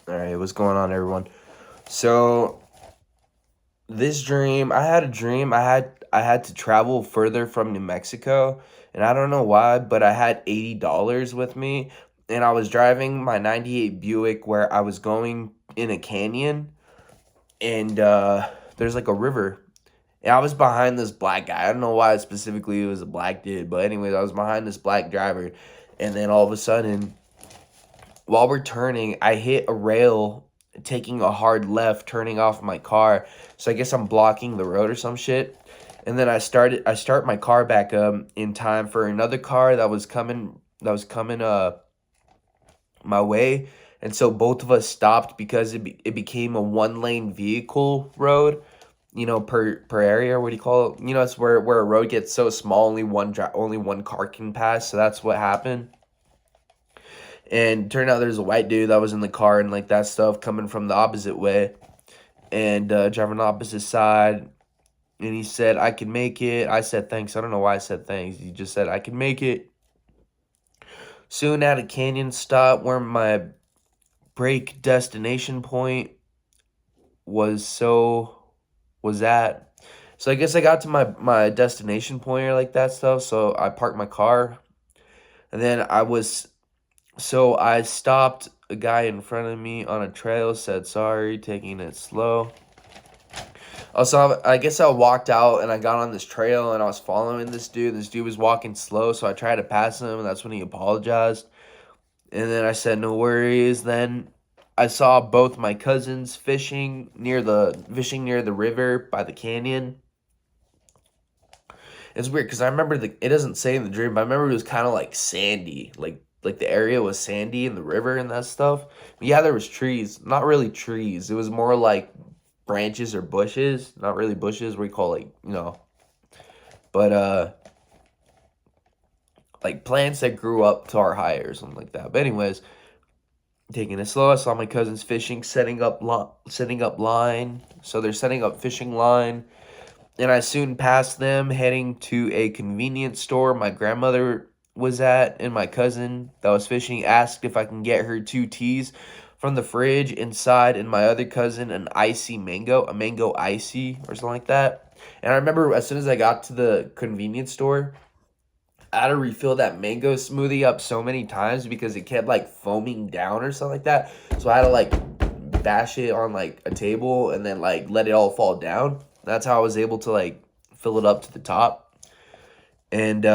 All right, what's going on, everyone? So this dream, I had a dream. I had to travel further from New Mexico, and I don't know why, but I had $80 with me, and I was driving my '98 Buick where I was going in a canyon, and there's like a river. And I was behind this black guy. I don't know why specifically it was a black dude, but anyways, I was behind this black driver, and then all of a sudden while we're turning, I hit a rail taking a hard left, turning off my car. So I guess I'm blocking the road or some shit. And then I start my car back up in time for another car that was coming my way. And so both of us stopped because it became a one-lane vehicle road, per area. What do you call it? It's where a road gets so small, only one car can pass. So that's what happened. And turned out there's a white dude that was in the car and like that stuff coming from the opposite way and driving the opposite side. And he said, I can make it. I said, thanks. I don't know why I said thanks. He just said, I can make it. Soon at a canyon stop where my break destination point was at. So I guess I got to my destination point or like that stuff. So I parked my car. And then I stopped a guy in front of me on a trail, said sorry, taking it slow. Also, I guess I walked out and I got on this trail and I was following this dude. This dude was walking slow, so I tried to pass him, and that's when he apologized. And then I said no worries. Then I saw both my cousins fishing near the river by the canyon. It's weird because I remember it doesn't say in the dream, but I remember it was kind of like sandy, like the area was sandy in the river and that stuff. But yeah, there was trees, not really trees. It was more like branches or bushes, not really bushes. We call but like plants that grew up to our height or something like that. But anyways, taking it slow. I saw my cousins fishing, setting up line. So they're setting up fishing line. And I soon passed them heading to a convenience store my grandmother was at, and my cousin that was fishing asked if I can get her two teas from the fridge inside, and my other cousin a mango icy or something like that. And I remember as soon as I got to the convenience store, I had to refill that mango smoothie up so many times because it kept like foaming down or something like that. So I had to like bash it on like a table and then like let it all fall down. That's how I was able to like fill it up to the top. And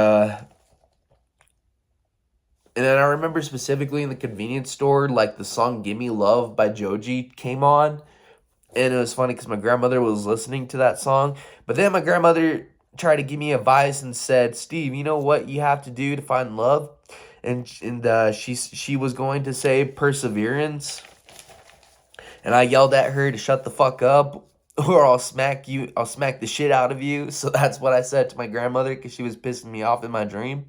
and then I remember specifically in the convenience store, like the song "Gimme Love" by Joji came on, and it was funny because my grandmother was listening to that song. But then my grandmother tried to give me advice and said, "Steve, you know what you have to do to find love?" And she was going to say perseverance, and I yelled at her to shut the fuck up, or I'll smack you. I'll smack the shit out of you. So that's what I said to my grandmother because she was pissing me off in my dream.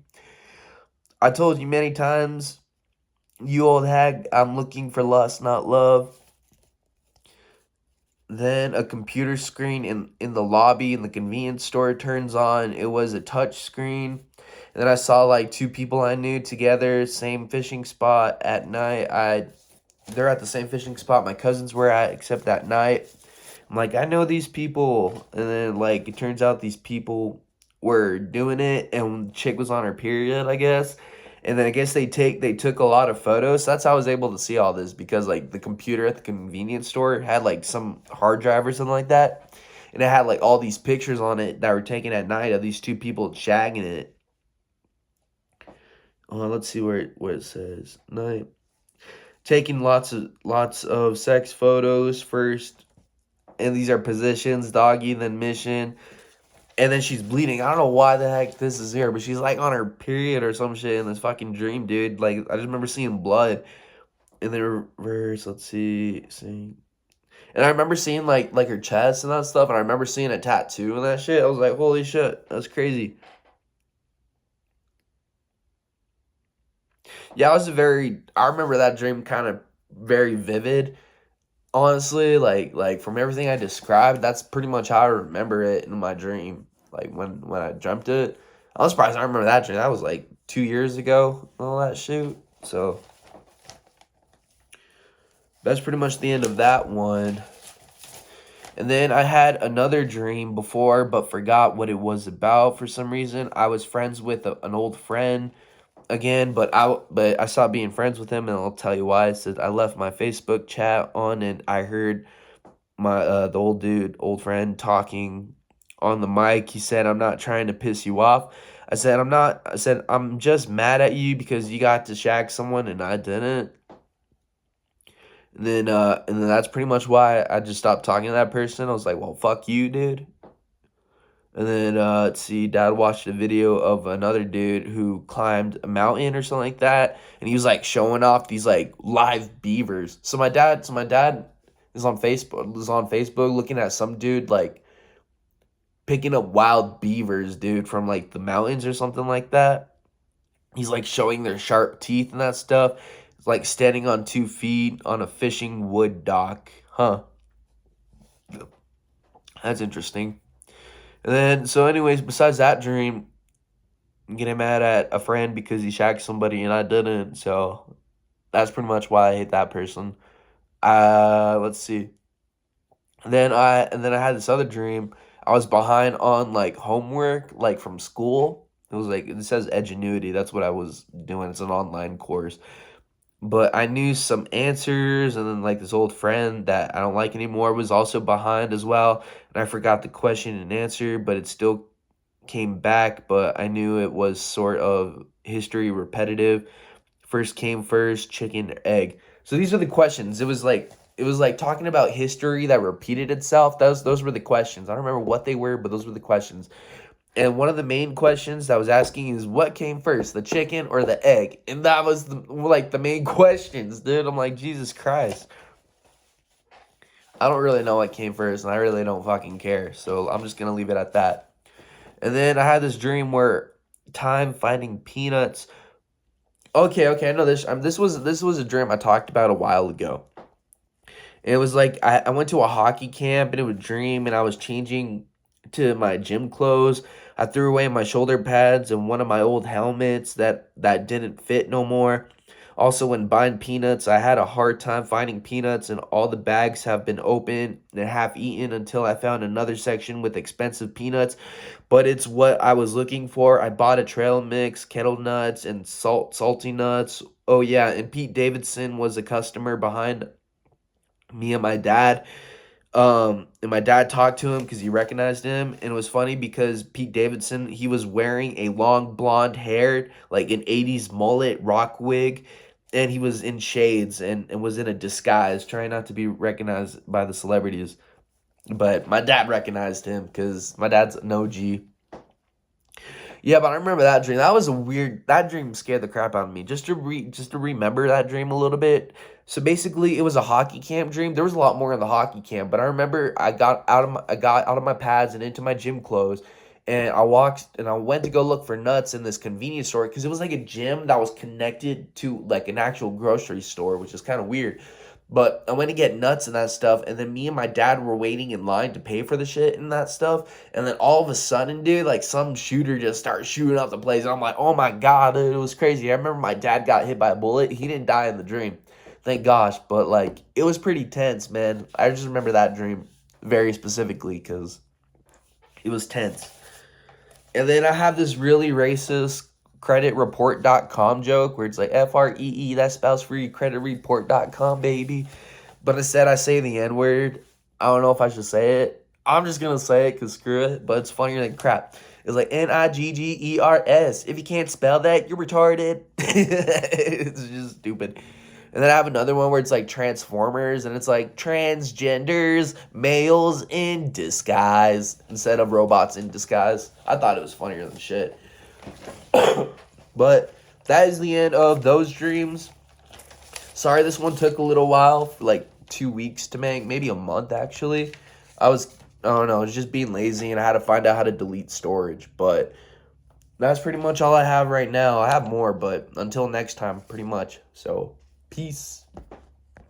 I told you many times, you old hag, I'm looking for lust, not love. Then a computer screen in the lobby in the convenience store turns on. It was a touch screen. And then I saw like two people I knew together, same fishing spot at night. They're at the same fishing spot my cousins were at, except at night. I'm like, I know these people. And then like it turns out these people were doing it, and the chick was on her period, I guess. And then I guess they took a lot of photos. So that's how I was able to see all this because like the computer at the convenience store had like some hard drive or something like that. And it had like all these pictures on it that were taken at night of these two people shagging it. Let's see what it says. Night. Taking lots of sex photos first. And these are positions, doggy, then mission. And then she's bleeding. I don't know why the heck this is here, but she's like on her period or some shit in this fucking dream, dude. Like, I just remember seeing blood in the reverse. Let's see. And I remember seeing like her chest and that stuff, and I remember seeing a tattoo and that shit. I was like, holy shit, that's crazy. Yeah, I remember that dream kind of very vivid. Honestly, like from everything I described, that's pretty much how I remember it in my dream. Like when I dreamt it, I'm surprised I remember that dream. That was like 2 years ago, all that shoot. So That's pretty much the end of that one. And then I had another dream before, but forgot what it was about for some reason. I was friends with an old friend again, but I stopped being friends with him, and I'll tell you why. It said I left my Facebook chat on, and I heard my the old friend talking on the mic. He said, "I'm not trying to piss you off." I said, "I'm not." I said, "I'm just mad at you because you got to shag someone and I didn't." And then that's pretty much why I just stopped talking to that person. I was like, "Well, fuck you, dude." And then let's see, Dad watched a video of another dude who climbed a mountain or something like that, and he was like showing off these like live beavers. So my dad is on Facebook looking at some dude like picking up wild beavers, dude, from like the mountains or something like that. He's like showing their sharp teeth and that stuff. It's like standing on 2 feet on a fishing wood dock. Huh. That's interesting. And then, so anyways, besides that dream, I'm getting mad at a friend because he shagged somebody and I didn't. So that's pretty much why I hate that person. Let's see. And then I had this other dream. I was behind on like homework, like from school. It was like it says Edgenuity. That's what I was doing. It's an online course. But I knew some answers, and then like this old friend that I don't like anymore was also behind as well. And I forgot the question and answer, but it still came back. But I knew it was sort of history repetitive. First came first, chicken, egg. So these are the questions. It was like talking about history that repeated itself. Those were the questions. I don't remember what they were, but those were the questions. And one of the main questions that was asking is what came first, the chicken or the egg? And that was like the main questions, dude. I'm like, Jesus Christ. I don't really know what came first, and I really don't fucking care. So I'm just gonna leave it at that. And then I had this dream where time finding peanuts. Okay, I know this. This was a dream I talked about a while ago. And it was like I went to a hockey camp and it was a dream, and I was changing to my gym clothes. I threw away my shoulder pads and one of my old helmets that didn't fit no more. Also, when buying peanuts, I had a hard time finding peanuts, and all the bags have been open and half eaten until I found another section with expensive peanuts. But it's what I was looking for. I bought a trail mix, kettle nuts, and salty nuts. Oh yeah, and Pete Davidson was a customer behind me and my dad. And my dad talked to him because he recognized him, and it was funny because Pete Davidson, he was wearing a long blonde hair, like an 80s mullet rock wig, and he was in shades and was in a disguise, trying not to be recognized by the celebrities. But my dad recognized him because my dad's an OG. Yeah, but I remember that dream. That was a weird. That dream scared the crap out of me. Just to remember that dream a little bit. So basically, it was a hockey camp dream. There was a lot more in the hockey camp, but I remember I got out of my pads and into my gym clothes, and I went to go look for nuts in this convenience store because it was like a gym that was connected to like an actual grocery store, which is kind of weird. But I went to get nuts and that stuff, and then me and my dad were waiting in line to pay for the shit and that stuff. And then all of a sudden, dude, like some shooter just started shooting up the place. And I'm like, oh my God, dude, it was crazy. I remember my dad got hit by a bullet. He didn't die in the dream, thank gosh. But like, it was pretty tense, man. I just remember that dream very specifically because it was tense. And then I have this really racist creditreport.com joke where it's like FREE, that spells free, creditreport.com, baby. But instead, I say the N word. I don't know if I should say it. I'm just going to say it because screw it. But it's funnier than crap. It's like NIGGERS. If you can't spell that, you're retarded. It's just stupid. And then I have another one where it's like Transformers, and it's like transgenders, males in disguise, instead of robots in disguise. I thought it was funnier than shit. But that is the end of those dreams. Sorry this one took a little while, like 2 weeks to make, maybe a month actually. I don't know, I was just being lazy and I had to find out how to delete storage. But that's pretty much all I have right now. I have more, but until next time, pretty much. So, peace.